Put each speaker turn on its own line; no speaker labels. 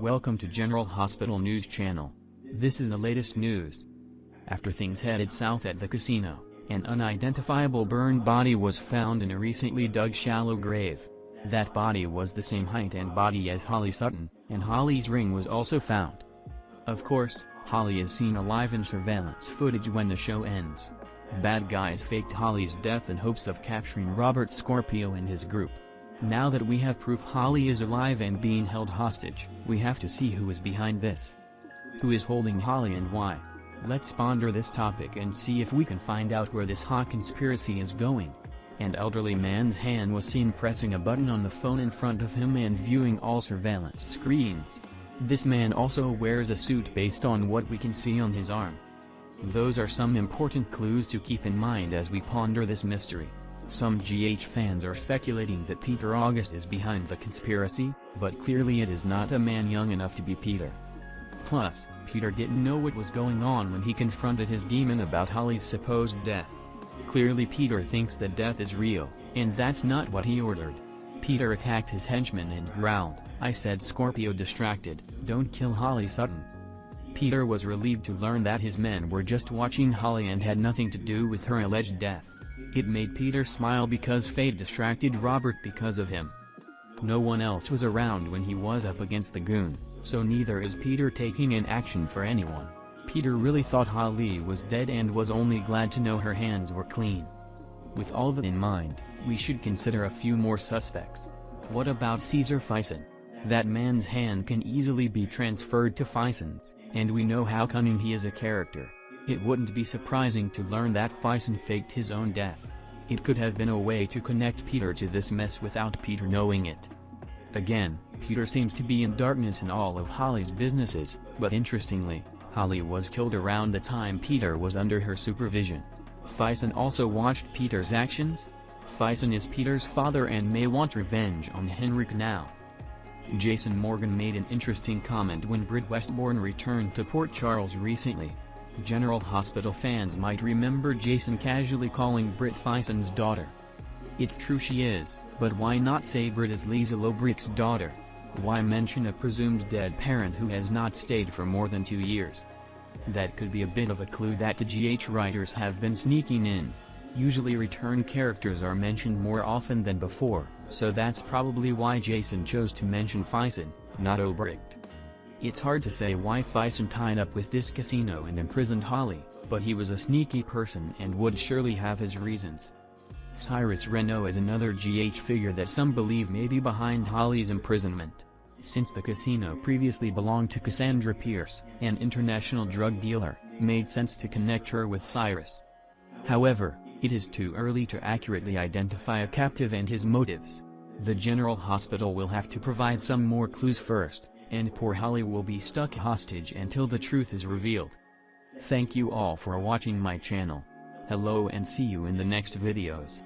Welcome to General Hospital News Channel. This is the latest news. After things headed south at the casino, an unidentifiable burned body was found in a recently dug shallow grave. That body was the same height and body as Holly Sutton, and Holly's ring was also found. Of course, Holly is seen alive in surveillance footage when the show ends. Bad guys faked Holly's death in hopes of capturing Robert Scorpio and his group. Now that we have proof Holly is alive and being held hostage, we have to see who is behind this. Who is holding Holly and why? Let's ponder this topic and see if we can find out where this hot conspiracy is going. An elderly man's hand was seen pressing a button on the phone in front of him and viewing all surveillance screens. This man also wears a suit based on what we can see on his arm. Those are some important clues to keep in mind as we ponder this mystery. Some GH fans are speculating that Peter August is behind the conspiracy, but clearly it is not a man young enough to be Peter. Plus, Peter didn't know what was going on when he confronted his demon about Holly's supposed death. Clearly Peter thinks that death is real, and that's not what he ordered. Peter attacked his henchman and growled, "I said Scorpio distracted, don't kill Holly Sutton." Peter was relieved to learn that his men were just watching Holly and had nothing to do with her alleged death. It made Peter smile because fate distracted Robert because of him. No one else was around when he was up against the goon, so neither is Peter taking an action for anyone. Peter really thought Holly was dead and was only glad to know her hands were clean. With all that in mind, we should consider a few more suspects. What about Caesar Fison? That man's hand can easily be transferred to Fison's, and we know how cunning he is a character. It wouldn't be surprising to learn that Fison faked his own death. It could have been a way to connect Peter to this mess without Peter knowing it. Again, Peter seems to be in darkness in all of Holly's businesses, but interestingly, Holly was killed around the time Peter was under her supervision. Fison also watched Peter's actions? Fison is Peter's father and may want revenge on Henrik now. Jason Morgan made an interesting comment when Britt Westbourne returned to Port Charles recently. General Hospital fans might remember Jason casually calling Britt Fison's daughter. It's true she is, but why not say Britt is Lisa Lobrick's daughter? Why mention a presumed dead parent who has not stayed for more than 2 years? That could be a bit of a clue that the GH writers have been sneaking in. Usually return characters are mentioned more often than before, so that's probably why Jason chose to mention Fison, not Obricht. It's hard to say why Fison tied up with this casino and imprisoned Holly, but he was a sneaky person and would surely have his reasons. Cyrus Renault is another GH figure that some believe may be behind Holly's imprisonment. Since the casino previously belonged to Cassandra Pierce, an international drug dealer, made sense to connect her with Cyrus. However, it is too early to accurately identify a captive and his motives. The General Hospital will have to provide some more clues first, and poor Holly will be stuck hostage until the truth is revealed. Thank you all for watching my channel. Hello and see you in the next videos.